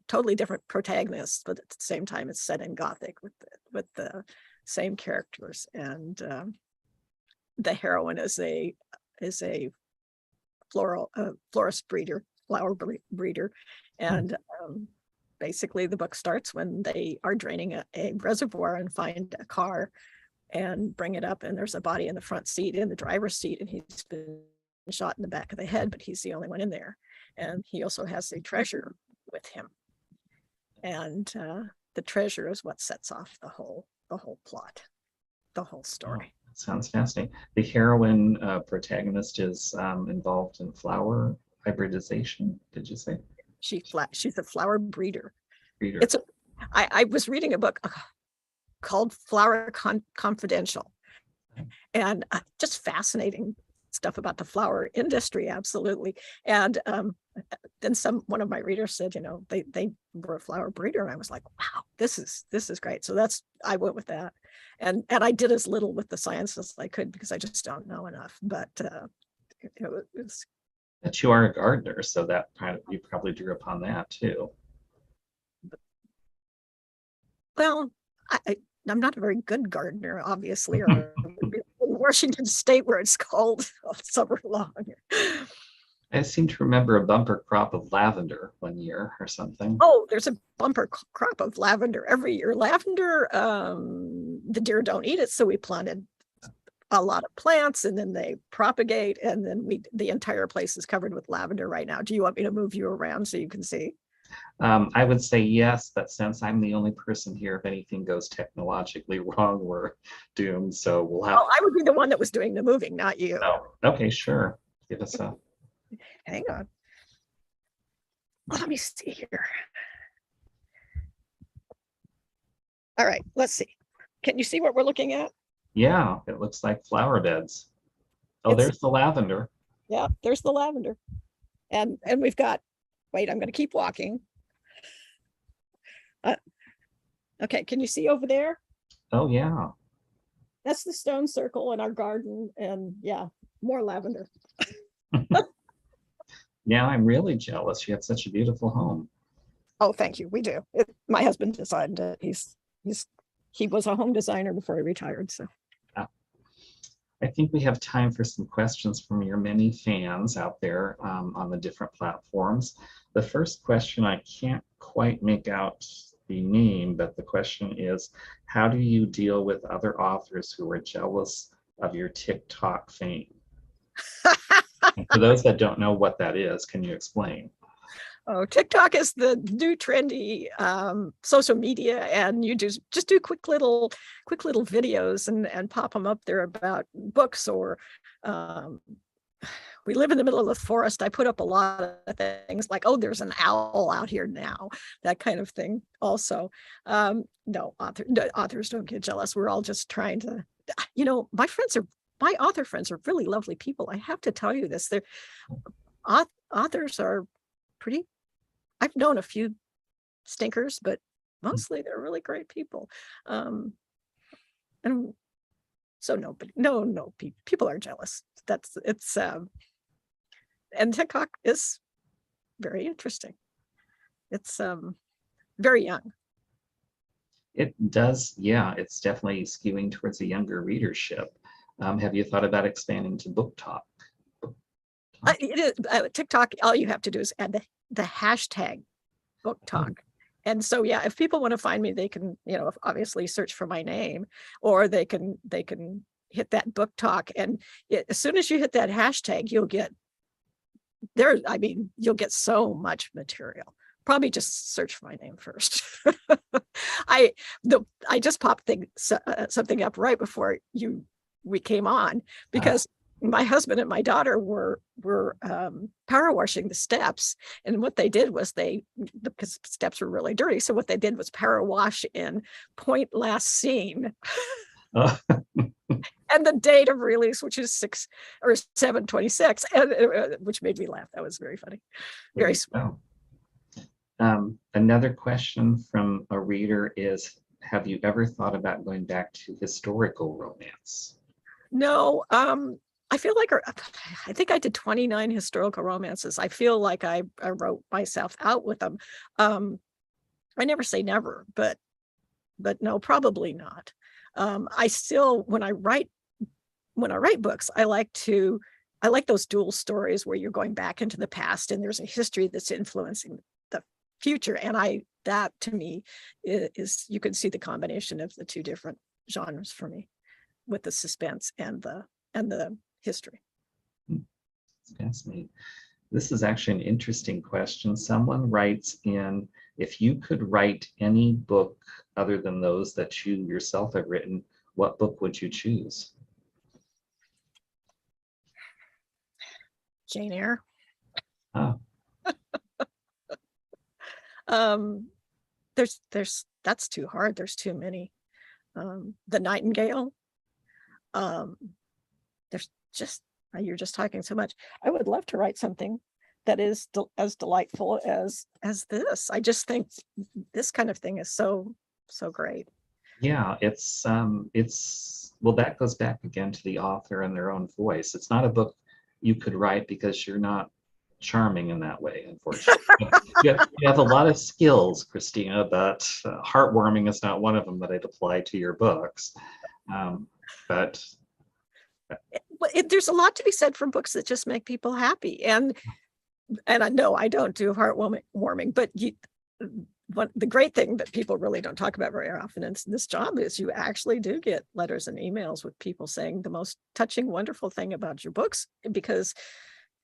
Speaker 2: totally different protagonists, but at the same time, it's set in Gothic with the same characters. And the heroine is a florist breeder, flower breeder, and basically the book starts when they are draining a reservoir and find a car and bring it up, and there's a body in the front seat, in the driver's seat, and he's been shot in the back of the head, but he's the only one in there. And he also has a treasure with him, and the treasure is what sets off the whole plot, the whole story.
Speaker 1: Oh, sounds fascinating. The heroine protagonist is involved in flower hybridization, did you say?
Speaker 2: She's a flower breeder.
Speaker 1: Breeder.
Speaker 2: I was reading a book called Flower Confidential, and just fascinating stuff about the flower industry. Absolutely. And then one of my readers said, they were a flower breeder, and I was like, wow, this is great. So I went with that, and I did as little with the science as I could, because I just don't know enough. But it was.
Speaker 1: But you are a gardener, so that you probably drew upon that too.
Speaker 2: Well, I'm not a very good gardener, obviously, or in Washington State, where it's cold all summer long.
Speaker 1: I seem to remember a bumper crop of lavender one year or something.
Speaker 2: Oh, there's a bumper crop of lavender every year. Lavender, the deer don't eat it, so we planted a lot of plants, and then they propagate, and then the entire place is covered with lavender right now. Do you want me to move you around so you can see?
Speaker 1: I would say yes, but since I'm the only person here, if anything goes technologically wrong, we're doomed. So we'll have.
Speaker 2: Oh, I would be the one that was doing the moving, not you.
Speaker 1: Oh, okay, sure. Give us a.
Speaker 2: Hang on. Let me see here. All right, let's see. Can you see what we're looking at?
Speaker 1: Yeah, it looks like flower beds. Oh, there's the lavender.
Speaker 2: Yeah, there's the lavender. And we've got, wait, I'm going to keep walking. Okay, can you see over there?
Speaker 1: Oh, yeah.
Speaker 2: That's the stone circle in our garden, and yeah, more lavender.
Speaker 1: Yeah, I'm really jealous. You have such a beautiful home.
Speaker 2: Oh, thank you. We do. My husband designed it. He was a home designer before he retired. So
Speaker 1: I think we have time for some questions from your many fans out there on the different platforms. The first question, I can't quite make out the name, but the question is, how do you deal with other authors who are jealous of your TikTok fame? And for those that don't know what that is, can you explain?
Speaker 2: oh, TikTok is the new trendy social media, and you just do quick little videos and pop them up there about books or we live in the middle of the forest. I put up a lot of things like, oh, there's an owl out here now, that kind of thing. Also, no, authors don't get jealous. We're all just trying to, my author friends are really lovely people. I have to tell you this. Authors are pretty, I've known a few stinkers, but mostly they're really great people. And so no, people are jealous. And TikTok is very interesting. It's very young.
Speaker 1: It does, yeah, it's definitely skewing towards a younger readership. Have you thought about expanding to book talk?
Speaker 2: TikTok, all you have to do is add the hashtag book talk. And so, yeah, if people want to find me, they can, obviously search for my name, or they can hit that book talk. And as soon as you hit that hashtag, you'll get so much material. Probably just search for my name first. I just popped something up right before we came on, because my husband and my daughter were power washing the steps, and what they did was the steps were really dirty. So what they did was power wash in point last seen. And the date of release, which is 7/26, and which made me laugh. That was very funny. Very sweet.
Speaker 1: Another question from a reader is, have you ever thought about going back to historical romance?
Speaker 2: No, I feel like I think I did 29 historical romances. I feel like I wrote myself out with them. I never say never, but no, probably not. I still, when I write books, I like those dual stories where you're going back into the past and there's a history that's influencing the future. And that to me is you can see the combination of the two different genres for me, with the suspense and the history.
Speaker 1: Fascinating. This is actually an interesting question. Someone writes in, if you could write any book other than those that you yourself have written, what book would you choose?
Speaker 2: Jane Eyre.
Speaker 1: Oh.
Speaker 2: That's too hard. There's too many. The Nightingale. There's just, you're just talking so much. I would love to write something that is as delightful as this. I just think this kind of thing is so great.
Speaker 1: Yeah, it's well, that goes back again to the author and their own voice. It's not a book you could write because you're not charming in that way, unfortunately. you have a lot of skills, Christina, but heartwarming is not one of them that I'd apply to your books. But
Speaker 2: there's a lot to be said for books that just make people happy. And I know I don't do heartwarming, but the great thing that people really don't talk about very often in this job is you actually do get letters and emails with people saying the most touching, wonderful thing about your books, because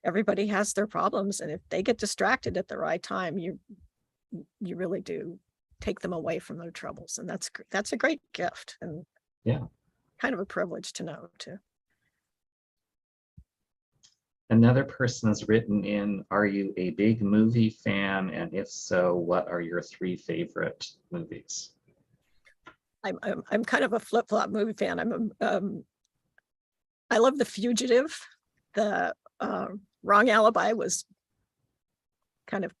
Speaker 2: everybody has their problems. And if they get distracted at the right time, you really do take them away from their troubles. And that's a great gift, and
Speaker 1: yeah,
Speaker 2: kind of a privilege to know too.
Speaker 1: Another person has written in, are you a big movie fan? And if so, what are your 3 favorite movies?
Speaker 2: I'm kind of a flip-flop movie fan. I love The Fugitive. The Wrong Alibi was kind of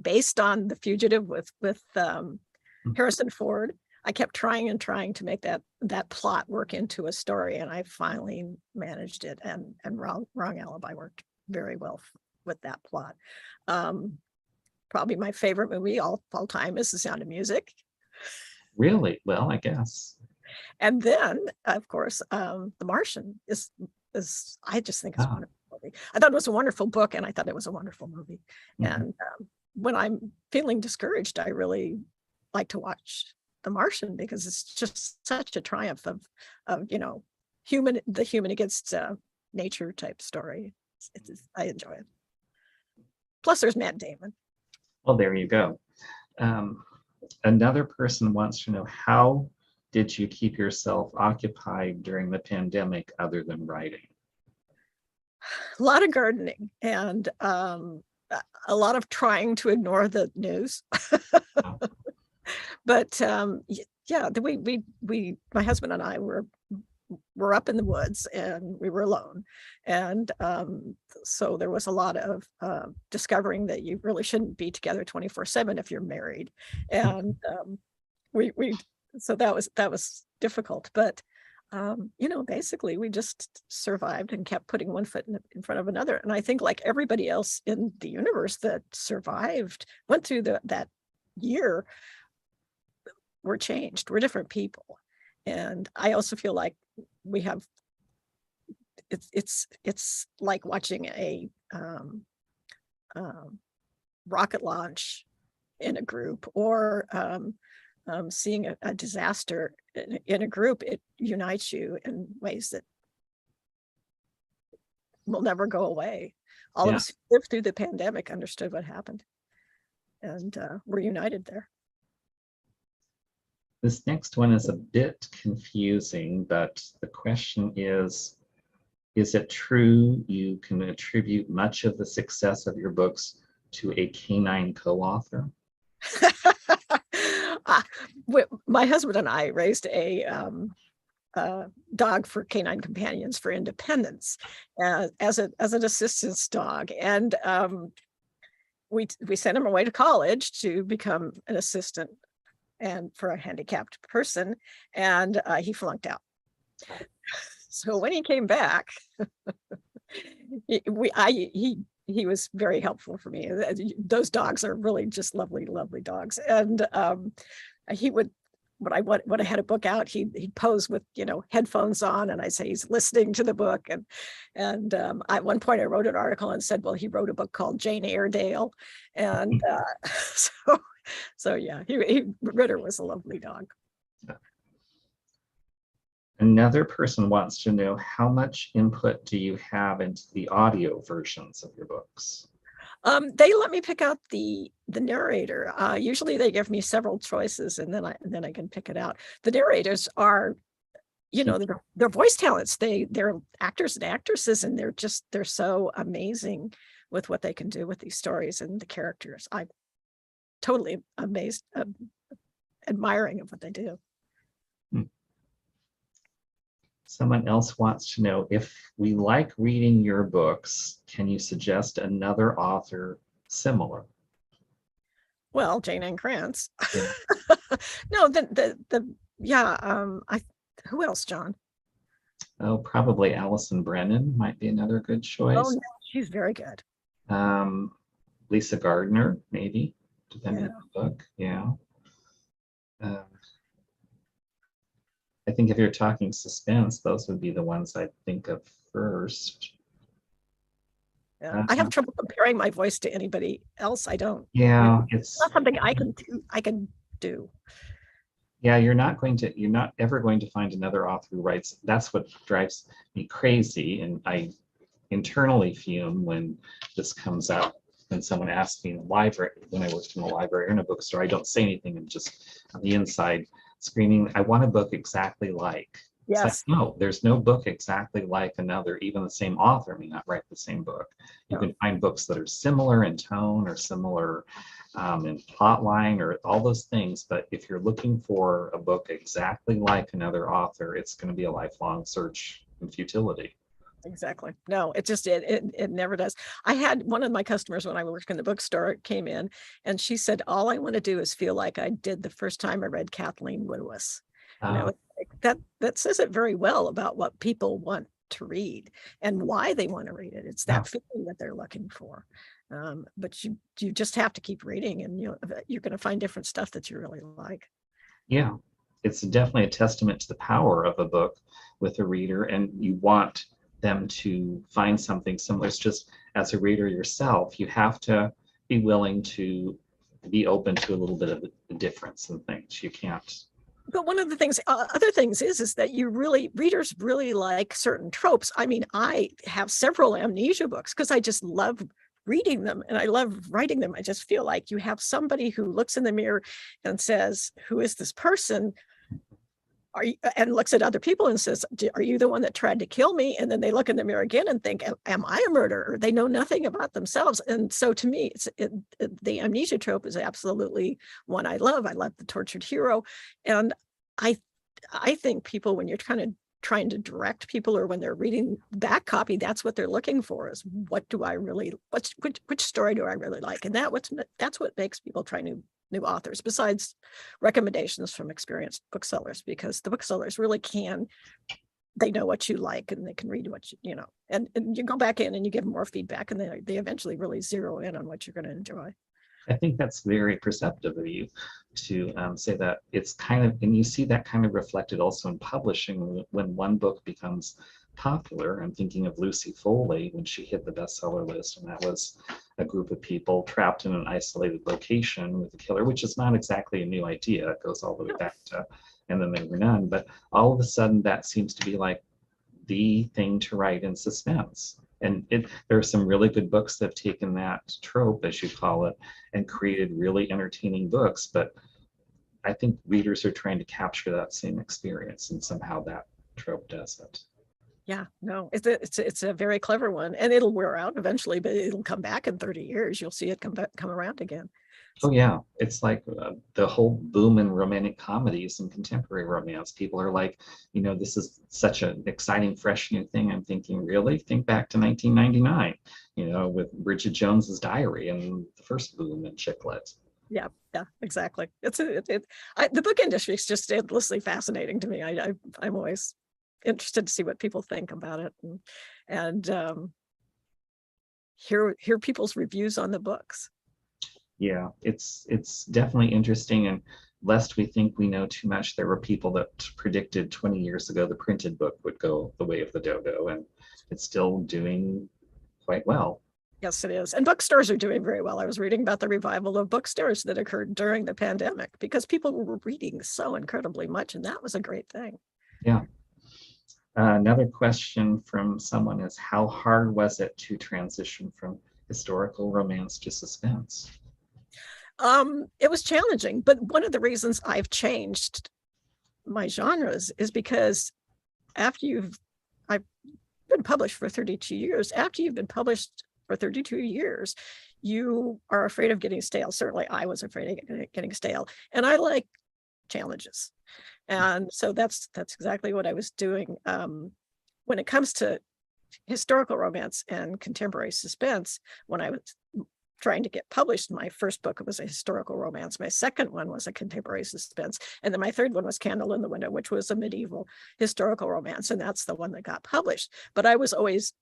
Speaker 2: based on The Fugitive with Harrison Ford. I kept trying to make that plot work into a story, and I finally managed it. And Wrong Alibi worked very well with that plot. Probably my favorite movie all time is The Sound of Music.
Speaker 1: Really? Well, I guess.
Speaker 2: And then, of course, The Martian is I just think it's a wonderful movie. I thought it was a wonderful book, and I thought it was a wonderful movie. And when I'm feeling discouraged, I really like to watch The Martian, because it's just such a triumph of the human against nature type story. I enjoy it. Plus, there's Matt Damon.
Speaker 1: Well, there you go. Another person wants to know, how did you keep yourself occupied during the pandemic other than writing?
Speaker 2: A lot of gardening and a lot of trying to ignore the news. But yeah, we my husband and I were up in the woods, and we were alone, and so there was a lot of discovering that you really shouldn't be together 24/7 if you're married, and we so that was difficult, but basically we just survived and kept putting one foot in front of another. And I think, like everybody else in the universe that survived, went through that year, we're changed, we're different people. And I also feel like we have, it's like watching a rocket launch in a group, or seeing a disaster in a group. It unites you in ways that will never go away. All of us who lived through the pandemic understood what happened, and we're united there.
Speaker 1: This next one is a bit confusing, but the question is it true you can attribute much of the success of your books to a canine co-author?
Speaker 2: My husband and I raised a dog for canine companions for independence, as an assistance dog, and we sent him away to college to become an assistant and for a handicapped person, and he flunked out. So when he came back, he was very helpful for me. Those dogs are really just lovely, lovely dogs. And he would, when I had a book out, he'd pose with headphones on, and I'd say he's listening to the book. And at one point I wrote an article and said, well, he wrote a book called Jane Airedale, and so yeah, Ritter was a lovely dog.
Speaker 1: Another person wants to know, how much input do you have into the audio versions of your books?
Speaker 2: They let me pick out the narrator. Usually they give me several choices, and then I can pick it out. The narrators are, they're voice talents. They're actors and actresses, and they're so amazing with what they can do with these stories and the characters. I'm totally amazed, admiring of what they do.
Speaker 1: Someone else wants to know, if we like reading your books, can you suggest another author similar?
Speaker 2: Well, Jane Ann Krantz.
Speaker 1: Yeah.
Speaker 2: No, who else, John?
Speaker 1: Oh, probably Allison Brennan might be another good choice.
Speaker 2: Oh, no, she's very good.
Speaker 1: Lisa Gardner, maybe, depending on the book. Yeah. I think if you're talking suspense, those would be the ones I'd think of first.
Speaker 2: Yeah. I have trouble comparing my voice to anybody else. I don't.
Speaker 1: Yeah,
Speaker 2: it's not something I can do.
Speaker 1: Yeah, you're not ever going to find another author who writes. That's what drives me crazy, and I internally fume when this comes out. When someone asks me in the library, when I worked in the library or in a bookstore, I don't say anything and just on the inside screaming, I want a book exactly like.
Speaker 2: Yes.
Speaker 1: It's like, no, there's no book exactly like another. Even the same author may not write the same book. You can find books that are similar in tone or similar in plot line or all those things. But if you're looking for a book exactly like another author, it's going to be a lifelong search and futility.
Speaker 2: Exactly. No, it never does. I had one of my customers when I worked in the bookstore came in, and she said, all I want to do is feel like I did the first time I read Kathleen Woodiwiss. That says it very well about what people want to read and why they want to read it. It's that feeling that they're looking for. But you just have to keep reading, and you're going to find different stuff that you really like.
Speaker 1: Yeah, it's definitely a testament to the power of a book with a reader, and you want them to find something similar. It's just, as a reader yourself, you have to be willing to be open to a little bit of a difference in things. You can't.
Speaker 2: But one of the things, other things is that readers really like certain tropes. I mean, I have several amnesia books because I just love reading them and I love writing them. I just feel like you have somebody who looks in the mirror and says, "Who is this person?" And looks at other people and says, "Are you the one that tried to kill me?" And then they look in the mirror again and think, "Am I a murderer?" They know nothing about themselves. And so to me, the amnesia trope is absolutely one I love. I love the tortured hero. And I think people, when you're trying to direct people, or when they're reading that copy, that's what they're looking for, is which story do I really like? And that's what makes people try new authors, besides recommendations from experienced booksellers, because the booksellers really they know what you like and they can read what and you go back in and you give them more feedback, and they eventually really zero in on what you're going to enjoy.
Speaker 1: I think that's very perceptive of you to say that. It's kind of, and you see that kind of reflected also in publishing when one book becomes popular. I'm thinking of Lucy Foley when she hit the bestseller list, and that was a group of people trapped in an isolated location with a killer, which is not exactly a new idea. It goes all the way back to And Then There Were None, but all of a sudden that seems to be like the thing to write in suspense. And there are some really good books that have taken that trope, as you call it, and created really entertaining books. But I think readers are trying to capture that same experience, and somehow that trope does it.
Speaker 2: Yeah, no, it's a very clever one, and it'll wear out eventually, but it'll come back in 30 years. You'll see it come around again.
Speaker 1: Oh yeah, it's like the whole boom in romantic comedies and contemporary romance. People are like, this is such an exciting, fresh new thing. I'm thinking, really? Think back to 1999, with Bridget Jones's Diary and the first boom in chick lit.
Speaker 2: Yeah, exactly. The book industry is just endlessly fascinating to me. I'm always interested to see what people think about it, and hear people's reviews on the books.
Speaker 1: Yeah, it's definitely interesting, and lest we think we know too much, there were people that predicted 20 years ago the printed book would go the way of the dodo, and it's still doing quite well.
Speaker 2: Yes, it is. And bookstores are doing very well. I was reading about the revival of bookstores that occurred during the pandemic because people were reading so incredibly much, and that was a great thing.
Speaker 1: Yeah. Another question from someone is, how hard was it to transition from historical romance to suspense?
Speaker 2: It was challenging, but one of the reasons I've changed my genres is because I've been published for 32 years. After you've been published for 32 years, you are afraid of getting stale. Certainly I was afraid of getting stale, and I like challenges. And so that's exactly what I was doing. When it comes to historical romance and contemporary suspense, when I was trying to get published, my first book was a historical romance. My second one was a contemporary suspense. And then my third one was Candle in the Window, which was a medieval historical romance. And that's the one that got published. But I was always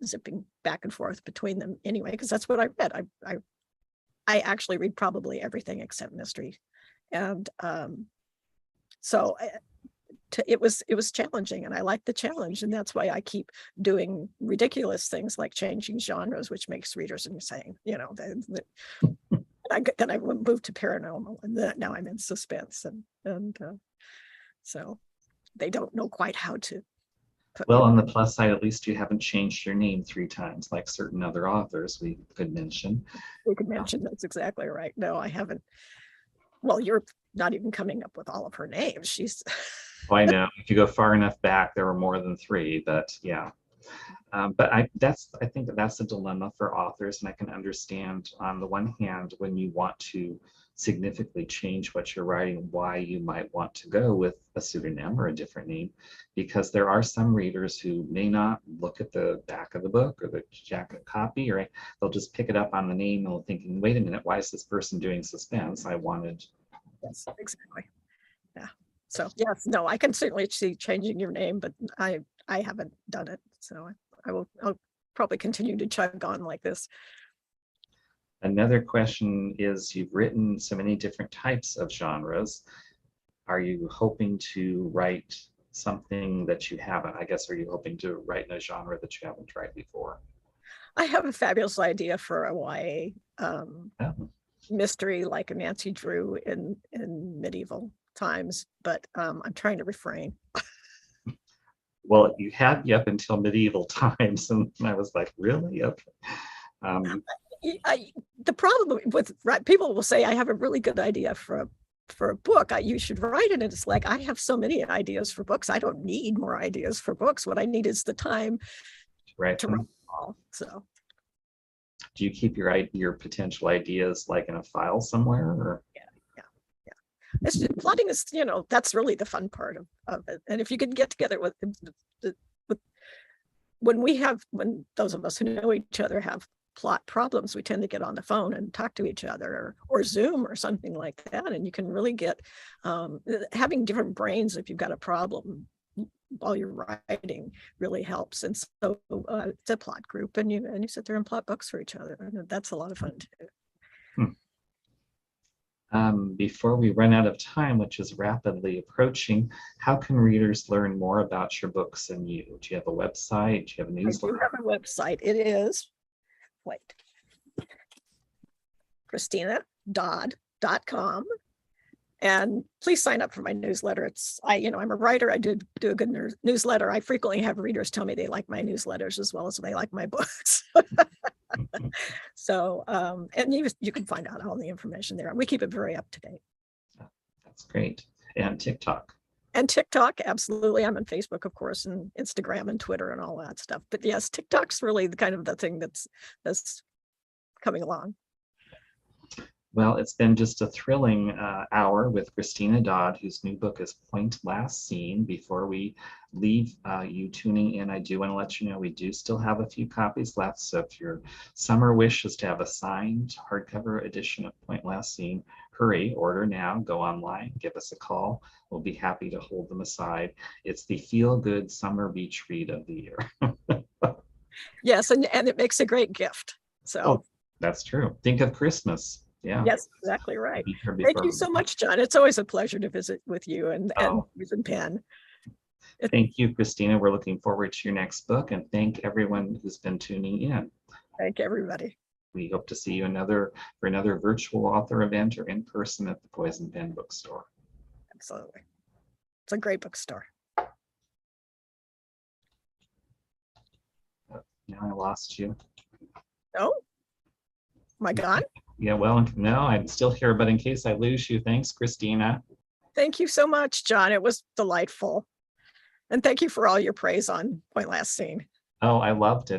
Speaker 2: zipping back and forth between them anyway, because that's what I read. I actually read probably everything except mystery. And so it was challenging, and I like the challenge, and that's why I keep doing ridiculous things like changing genres, which makes readers insane. Then I moved to paranormal, and now I'm in suspense, and so they don't know quite how to.
Speaker 1: Well, on the plus side, at least you haven't changed your name 3 times like certain other authors we could mention.
Speaker 2: That's exactly right. No, I haven't. Well, you're not even coming up with all of her names. She's.
Speaker 1: Oh, I know. If you go far enough back, there were more than 3, but yeah. But I think that's a dilemma for authors, and I can understand on the one hand when you want to significantly change what you're writing, why you might want to go with a pseudonym or a different name, because there are some readers who may not look at the back of the book or the jacket copy, or they'll just pick it up on the name and thinking, wait a minute, why is this person doing suspense? I wanted.
Speaker 2: Yes, exactly. Yeah. So yes, no, I can certainly see changing your name, but I haven't done it. So I'll probably continue to chug on like this.
Speaker 1: Another question is, you've written so many different types of genres. Are you hoping to write something that you haven't? I guess, are you hoping to write in a genre that you haven't tried before?
Speaker 2: I have a fabulous idea for a YA
Speaker 1: Oh,
Speaker 2: mystery like a Nancy Drew in medieval times, but I'm trying to refrain.
Speaker 1: well, you had me up until medieval times, and I was like, really? Okay. Um,
Speaker 2: The problem with people will say I have a really good idea for a book. You should write it, and it's like I have so many ideas for books. I don't need more ideas for books. What I need is the time
Speaker 1: right.
Speaker 2: to write them all. So
Speaker 1: Do you keep your potential ideas like in a file somewhere, or?
Speaker 2: yeah, yeah, yeah. It's just, plotting is, that's really the fun part of it. And if you can get together with when those of us who know each other have plot problems, we tend to get on the phone and talk to each other, or Zoom or something like that. And you can really get having different brains if you've got a problem while you're writing really helps. And so it's a plot group, and you sit there and plot books for each other. And that's a lot of fun too.
Speaker 1: Before we run out of time, which is rapidly approaching, how can readers learn more about your books and you? Do you have a website? Do you have a newsletter?
Speaker 2: I do have a website. It is, wait, ChristinaDodd.com. And please sign up for my newsletter. I'm a writer. I do a good newsletter. I frequently have readers tell me they like my newsletters as well as they like my books. So, and you can find out all the information there. We keep it very up to date.
Speaker 1: That's great. And TikTok.
Speaker 2: And TikTok, absolutely. I'm on Facebook, of course, and Instagram and Twitter and all that stuff. But yes, TikTok's really the thing that's coming along.
Speaker 1: Well, it's been just a thrilling hour with Christina Dodd, whose new book is Point Last Scene. Before we leave you tuning in, I do want to let you know we do still have a few copies left. So if your summer wish is to have a signed hardcover edition of Point Last Scene, hurry, order now, go online, give us a call. We'll be happy to hold them aside. It's the feel-good summer beach read of the year.
Speaker 2: Yes, and it makes a great gift. So
Speaker 1: oh, that's true. Think of Christmas. Yeah.
Speaker 2: Yes, exactly right. Thank you so much, John. It's always a pleasure to visit with you and Penn.
Speaker 1: Thank you, Christina. We're looking forward to your next book, and thank everyone who's been tuning in.
Speaker 2: Thank everybody.
Speaker 1: We hope to see you for another virtual author event or in person at the Poison Pen Bookstore.
Speaker 2: Absolutely. It's a great bookstore.
Speaker 1: Now I lost you.
Speaker 2: Oh, am I gone?
Speaker 1: Yeah, well, no, I'm still here, but in case I lose you, thanks, Christina.
Speaker 2: Thank you so much, John. It was delightful. And thank you for all your praise on Point Last Scene.
Speaker 1: Oh, I loved it.